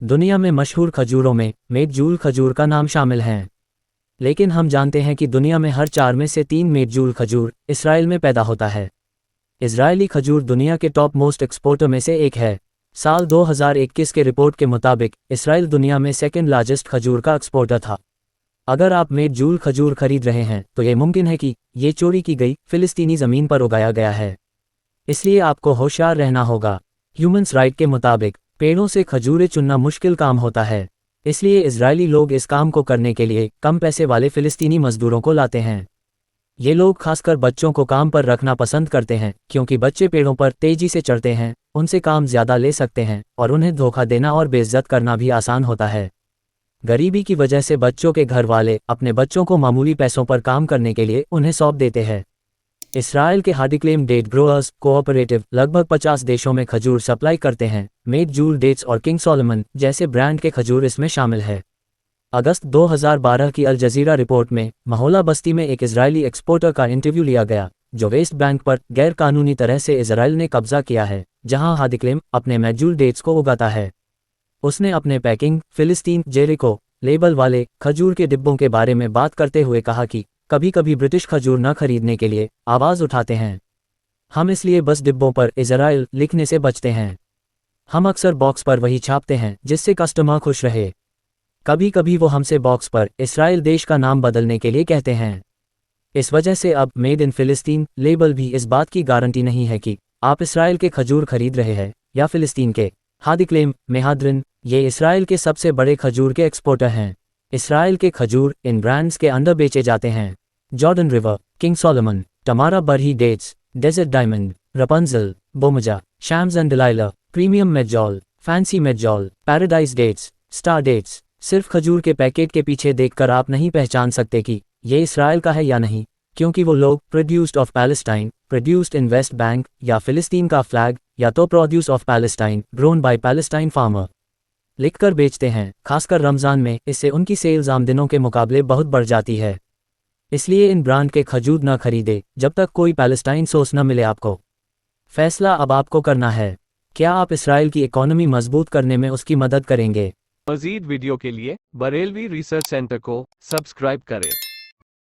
दुनिया में मशहूर खजूरों में मेकजूल खजूर का नाम शामिल है। लेकिन हम जानते हैं कि दुनिया में हर 4 में से 3 मेकजूल खजूर इसराइल में पैदा होता है। इजरायली खजूर दुनिया के टॉप मोस्ट एक्सपोर्टर में से एक है। साल 2021 के रिपोर्ट के मुताबिक इसराइल दुनिया में सेकेंड लार्जेस्ट खजूर का एक्सपोर्टर था। अगर आप मेकजूल खजूर खरीद रहे हैं तो ये मुमकिन है कि ये चोरी की गई फिलिस्तीनी ज़मीन पर उगाया गया है, इसलिए आपको होशियार रहना होगा। ह्यूमन्स राइट के मुताबिक पेड़ों से खजूरें चुनना मुश्किल काम होता है, इसलिए इजरायली लोग इस काम को करने के लिए कम पैसे वाले फिलिस्तीनी मजदूरों को लाते हैं। ये लोग खासकर बच्चों को काम पर रखना पसंद करते हैं क्योंकि बच्चे पेड़ों पर तेजी से चढ़ते हैं, उनसे काम ज़्यादा ले सकते हैं और उन्हें धोखा देना और बेइज्जत करना भी आसान होता है। गरीबी की वजह से बच्चों के घर वाले अपने बच्चों को मामूली पैसों पर काम करने के लिए उन्हें सौंप देते हैं। इसराइल के हार्डिक्लेम डेट ग्रोअर्स कोऑपरेटिव लगभग 50 देशों में खजूर सप्लाई करते हैं। मेकजूल डेट्स और किंग सोलोमन जैसे ब्रांड के खजूर इसमें शामिल है। अगस्त 2012 की अल जजीरा रिपोर्ट में महोला बस्ती में एक इजरायली एक्सपोर्टर का इंटरव्यू लिया गया जो वेस्ट बैंक पर गैर कानूनी तरह से इजराइल ने कब्जा किया है, जहां हार्डिक्लेम अपने मेकजूल डेट्स को उगाता है। उसने अपने पैकिंग फिलिस्तीन जेरिको लेबल वाले खजूर के डिब्बों के बारे में बात करते हुए कहा कि कभी कभी ब्रिटिश खजूर न खरीदने के लिए आवाज़ उठाते हैं। हम इसलिए बस डिब्बों पर इजराइल लिखने से बचते हैं। हम अक्सर बॉक्स पर वही छापते हैं जिससे कस्टमर खुश रहे। कभी कभी वो हमसे बॉक्स पर इसराइल देश का नाम बदलने के लिए कहते हैं। इस वजह से अब मेड इन फिलिस्तीन लेबल भी इस बात की गारंटी नहीं है कि आप इसराइल के खजूर खरीद रहे हैं या फिलिस्तीन के। हार्डिक्लेम मेहाद्रिन ये इसराइल के सबसे बड़े खजूर के एक्सपोर्टर हैं। इसराइल के खजूर इन ब्रांड्स के अंडर बेचे जाते हैं। Jordan river, King Solomon, Tamara Barhi dates, desert diamond, Rapunzel, बोमजा, Shams and Delilah, premium Medjool, fancy Medjool, paradise dates, star dates. सिर्फ खजूर के पैकेट के पीछे देखकर आप नहीं पहचान सकते कि ये इसराइल का है या नहीं, क्योंकि वो लोग produced of Palestine, produced in West Bank या फिलिस्तीन का फ्लैग या तो produce of Palestine grown by Palestine farmer लिखकर बेचते हैं। खासकर रमज़ान में इससे उनकी सेल्स आम दिनों के मुकाबले बहुत बढ़ जाती है। इसलिए इन ब्रांड के खजूर न खरीदे जब तक कोई पैलेस्टाइन सोर्स न मिले। आपको फैसला अब आपको करना है। क्या आप इसराइल की इकोनॉमी मजबूत करने में उसकी मदद करेंगे? मज़ीद वीडियो के लिए बरेलवी रिसर्च सेंटर को सब्सक्राइब करें।